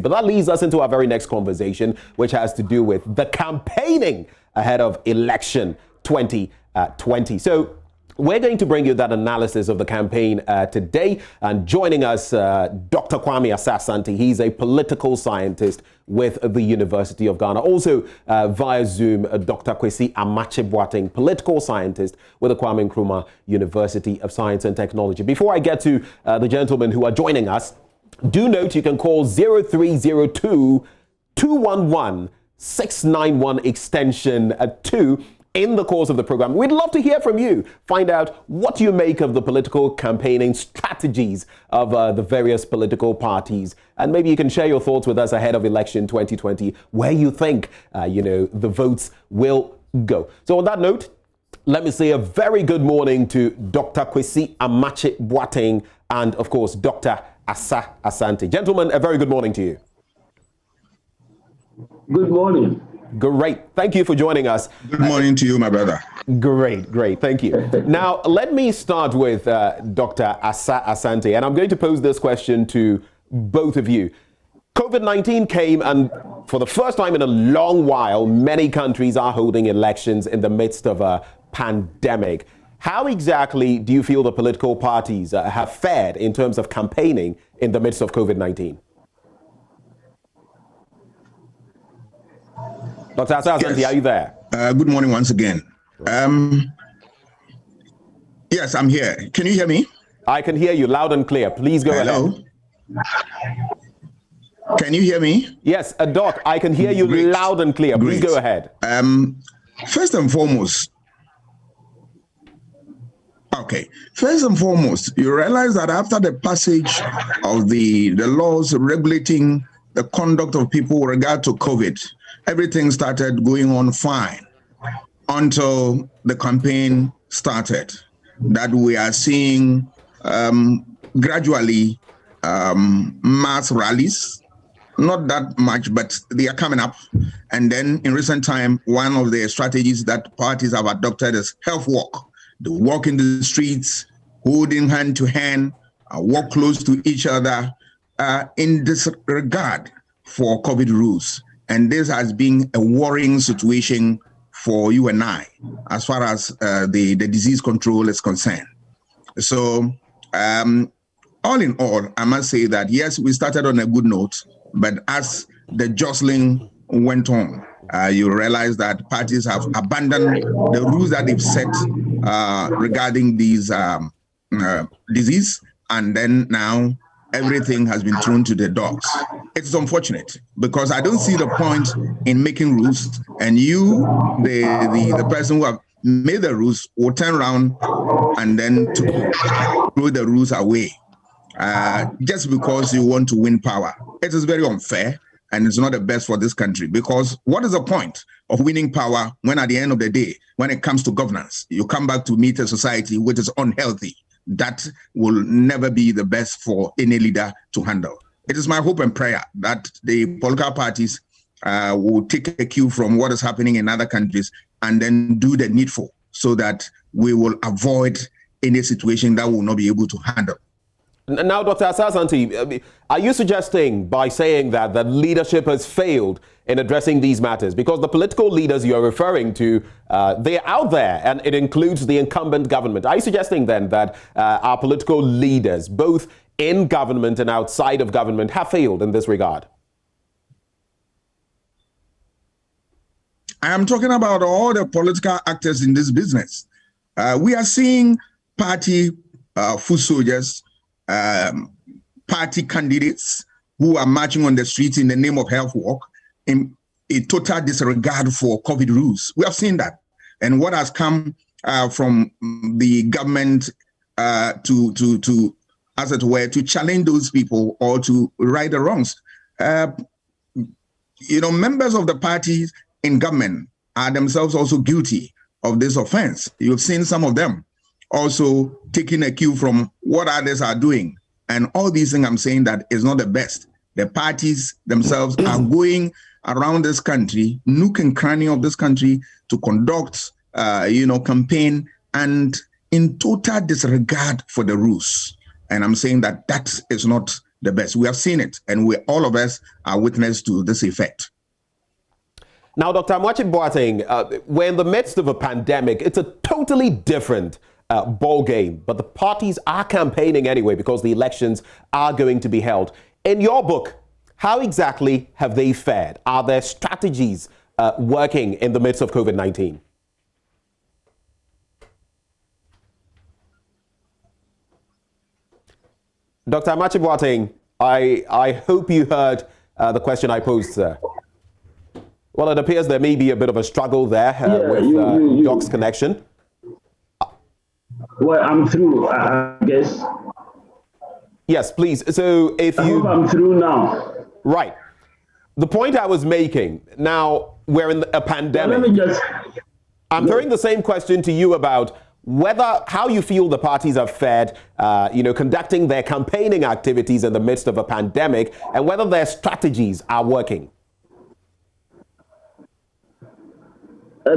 But that leads us into our very next conversation, which has to do with the campaigning ahead of election 2020. So we're going to bring you that analysis of the campaign today. And joining us, Dr. Kwame Asah-Asante. He's a political scientist with the University of Ghana. Also via Zoom, Dr. Kwesi Amakye-Boateng, political scientist with the Kwame Nkrumah University of Science and Technology. Before I get to the gentlemen who are joining us, do note you can call 0302 211 691 extension 2 in the course of the program. We'd love to hear from you. Find out what you make of the political campaigning strategies of the various political parties. And maybe you can share your thoughts with us ahead of election 2020, where you think, the votes will go. So on that note, let me say a very good morning to Dr. Kwesi Amakye-Boateng and, of course, Dr. Asah-Asante. Gentlemen, a very good morning to you. Good morning. Great. Thank you for joining us. Good morning to you, my brother. Great. Thank you. Now, let me start with Dr. Asah-Asante, and I'm going to pose this question to both of you. COVID-19 came, and for the first time in a long while, many countries are holding elections in the midst of a pandemic. How exactly do you feel the political parties have fared in terms of campaigning in the midst of COVID-19? Dr. Asah-Asante, yes. Are you there? Good morning once again. Yes, I'm here. Can you hear me? I can hear you loud and clear. Please go ahead. Can you hear me? Yes, Doc, I can hear you loud and clear. Please go ahead. First and foremost, you realize that after the passage of the laws regulating the conduct of people with regard to COVID, everything started going on fine until the campaign started. That we are seeing gradually mass rallies, not that much, but they are coming up. And then in recent time, one of the strategies that parties have adopted is health walk. They walk in the streets, holding hand to hand, walk close to each other in disregard for COVID rules. And this has been a worrying situation for you and I, as far as the disease control is concerned. So all in all, I must say that, yes, we started on a good note, but as the jostling went on, you realize that parties have abandoned the rules that they've set regarding these disease, and then now everything has been thrown to the dogs. It's unfortunate because I don't see the point in making rules, and you, the person who have made the rules, will turn around and then throw the rules away just because you want to win power. It is very unfair, and it's not the best for this country, because what is the point of winning power when at the end of the day, when it comes to governance, you come back to meet a society which is unhealthy? That will never be the best for any leader to handle. It is my hope and prayer that the political parties will take a cue from what is happening in other countries and then do the needful so that we will avoid any situation that we will not be able to handle. Now, Dr. Asah-Asante, are you suggesting by saying that leadership has failed in addressing these matters? Because the political leaders you're referring to, they're out there, and it includes the incumbent government. Are you suggesting then that our political leaders, both in government and outside of government, have failed in this regard? I am talking about all the political actors in this business. We are seeing party foot soldiers, party candidates who are marching on the streets in the name of health walk in a total disregard for COVID rules. We have seen that. And what has come from the government to, as it were, to challenge those people or to right the wrongs. Members of the parties in government are themselves also guilty of this offense. You've seen some of them also taking a cue from what others are doing. And all these things I'm saying that is not the best. The parties themselves are going around this country, nook and cranny of this country, to conduct, campaign, and in total disregard for the rules. And I'm saying that that is not the best. We have seen it, and all of us are witness to this effect. Now, Dr. Amoachi Boateng, we're in the midst of a pandemic. It's a totally different ball game, but the parties are campaigning anyway because the elections are going to be held. In your book, how exactly have they fared? Are there strategies working in the midst of COVID-19? Dr. Amoachi Boateng, I hope you heard the question I posed, sir. Well, it appears there may be a bit of a struggle there with Doc's connection. Well, I'm through, I guess. Yes, please. So if I hope I'm through now. Right. The point I was making, now we're in a pandemic. Well, let me just... I'm throwing the same question to you about how you feel the parties have fared, conducting their campaigning activities in the midst of a pandemic, and whether their strategies are working.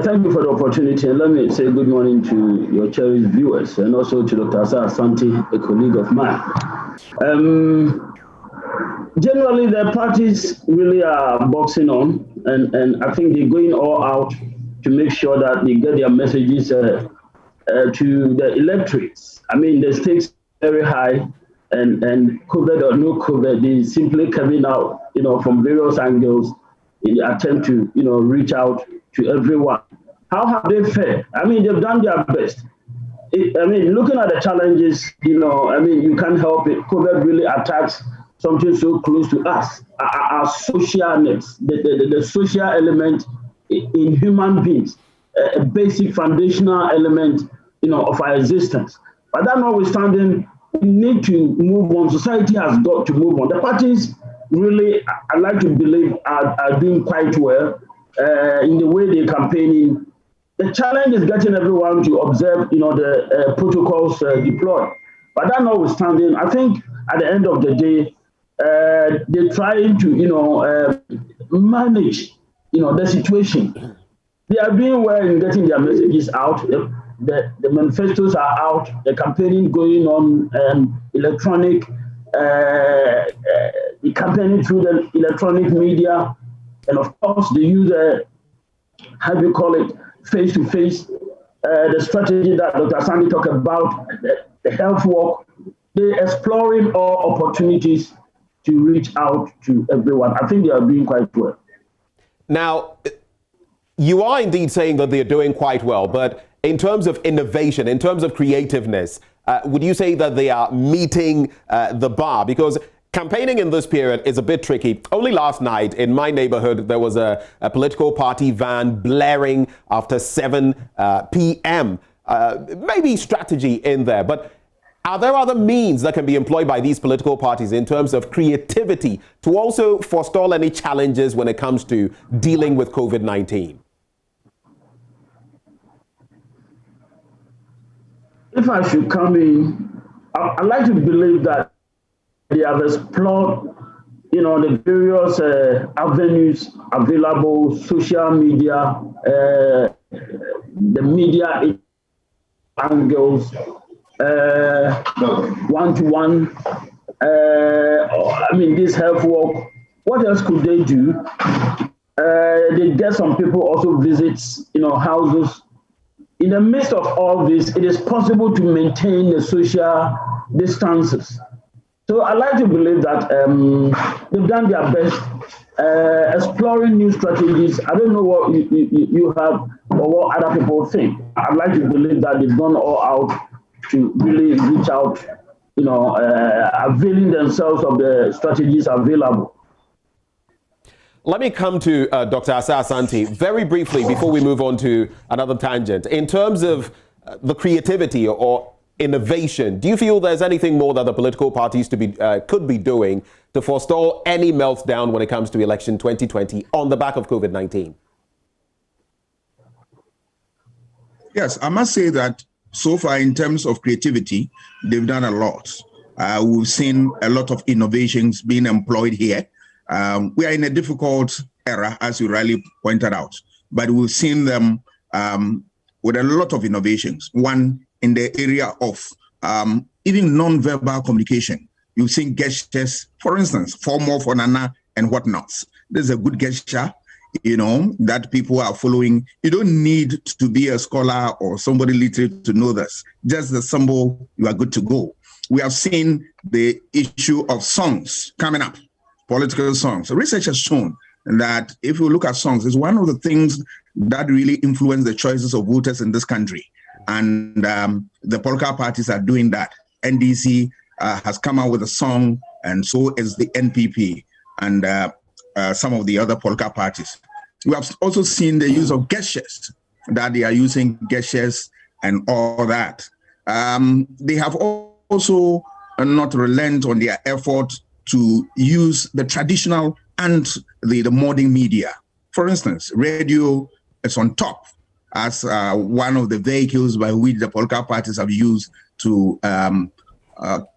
Thank you for the opportunity, and let me say good morning to your cherished viewers and also to Dr. Asante, a colleague of mine. Generally, the parties really are boxing on, and I think they're going all out to make sure that they get their messages to the electorates. I mean, the stakes are very high, and COVID or no COVID, they simply coming out, from various angles in the attempt to, reach out to everyone. How have they fared? I mean, they've done their best. Looking at the challenges, you can't help it. COVID really attacks something so close to us, our social needs, the social element in human beings, a basic foundational element, of our existence. But that notwithstanding, we need to move on. Society has got to move on. The parties really, I like to believe, are doing quite well in the way they're campaigning. The challenge is getting everyone to observe, the protocols deployed. But that notwithstanding, I think at the end of the day, they're trying to, manage, the situation. They are doing well in getting their messages out. The manifestos are out. The campaigning going on, electronic, the campaigning through the electronic media, and of course they use face-to-face. The strategy that Dr. Sandy talked about, the health work, they're exploring all opportunities to reach out to everyone. I think they are doing quite well. Now, you are indeed saying that they're doing quite well, but in terms of innovation, in terms of creativeness, would you say that they are meeting the bar? Because campaigning in this period is a bit tricky. Only last night in my neighborhood, there was a political party van blaring after 7 p.m. Maybe strategy in there, but are there other means that can be employed by these political parties in terms of creativity to also forestall any challenges when it comes to dealing with COVID-19? If I should come in, I'd like to believe that they have explored, the various avenues available, social media, the media angles, one-to-one, this health work. What else could they do? They get some people also visits, houses. In the midst of all this, it is possible to maintain the social distances. So I like to believe that they've done their best exploring new strategies. I don't know what you have or what other people think. I'd like to believe that they've gone all out to really reach out, availing themselves of the strategies available. Let me come to Dr. Asante very briefly before we move on to another tangent. In terms of the creativity or innovation, do you feel there's anything more that the political parties could be doing to forestall any meltdown when it comes to election 2020 on the back of COVID-19? Yes, I must say that so far in terms of creativity, they've done a lot. We've seen a lot of innovations being employed here. We are in a difficult era, as you rightly pointed out, but we've seen them with a lot of innovations. One in the area of even non-verbal communication. You've seen gestures, for instance, for more for Nana and whatnot. This is a good gesture, that people are following. You don't need to be a scholar or somebody literate to know this. Just the symbol, you are good to go. We have seen the issue of songs coming up, political songs. Research has shown that if you look at songs, it's one of the things that really influence the choices of voters in this country. And the political parties are doing that. NDC has come out with a song, and so is the NPP and some of the other political parties. We have also seen the use of gestures, that they are using gestures and all that. They have also not relent on their effort to use the traditional and the modern media. For instance, radio is on top as one of the vehicles by which the political parties have used to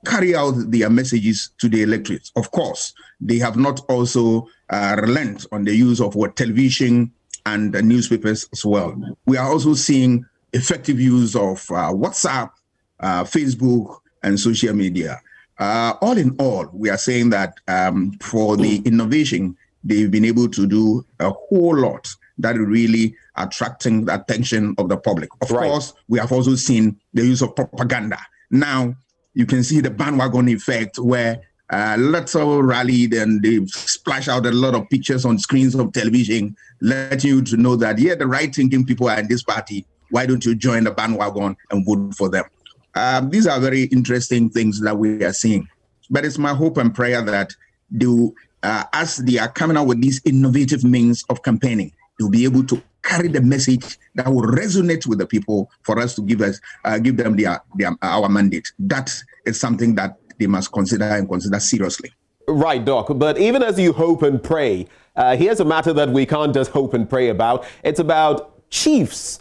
carry out their messages to the electorate. Of course, they have not also relent on the use of television and newspapers as well. We are also seeing effective use of WhatsApp, Facebook, and social media. All in all, we are saying that for the innovation, they've been able to do a whole lot that really attracting the attention of the public. Of course, we have also seen the use of propaganda. Now, you can see the bandwagon effect where let's all rally and they splash out a lot of pictures on screens of television, letting you to know that, the right-thinking people are in this party. Why don't you join the bandwagon and vote for them? These are very interesting things that we are seeing. But it's my hope and prayer that as they are coming out with these innovative means of campaigning, they'll be able to carry the message that will resonate with the people for us to give them our mandate. That is something that they must consider and consider seriously. Right, Doc. But even as you hope and pray, here's a matter that we can't just hope and pray about. It's about chiefs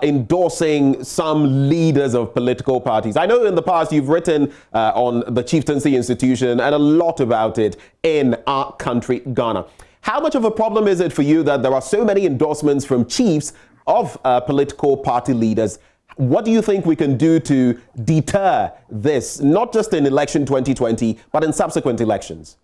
endorsing some leaders of political parties. I know in the past you've written on the chieftaincy institution and a lot about it in our country, Ghana. How much of a problem is it for you that there are so many endorsements from chiefs of political party leaders? What do you think we can do to deter this, not just in election 2020, but in subsequent elections?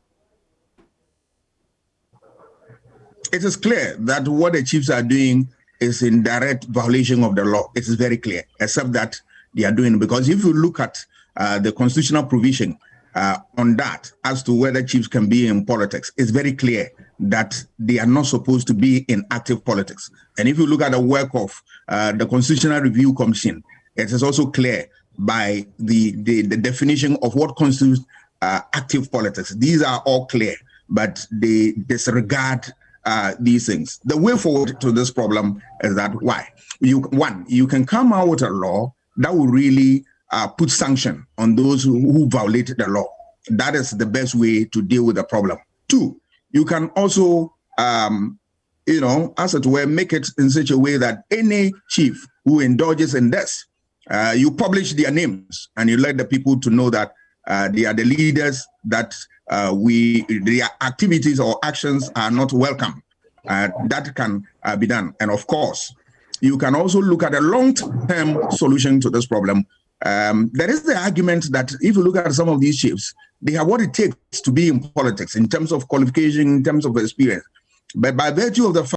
It is clear that what the chiefs are doing is in direct violation of the law. It is very clear, except that they are doing it. Because if you look at the constitutional provision on that, as to whether chiefs can be in politics, it's very clear that they are not supposed to be in active politics. And if you look at the work of the Constitutional Review Commission, it is also clear by the definition of what constitutes active politics. These are all clear, but they disregard these things. The way forward to this problem is that you can come out with a law that will really put sanction on those who violate the law. That is the best way to deal with the problem. Two, you can also, as it were, make it in such a way that any chief who indulges in this, you publish their names and you let the people to know that they are the leaders that their activities or actions are not welcome. That can be done. And of course, you can also look at a long-term solution to this problem. There is the argument that if you look at some of these chiefs, they have what it takes to be in politics in terms of qualification, in terms of experience. But by virtue of the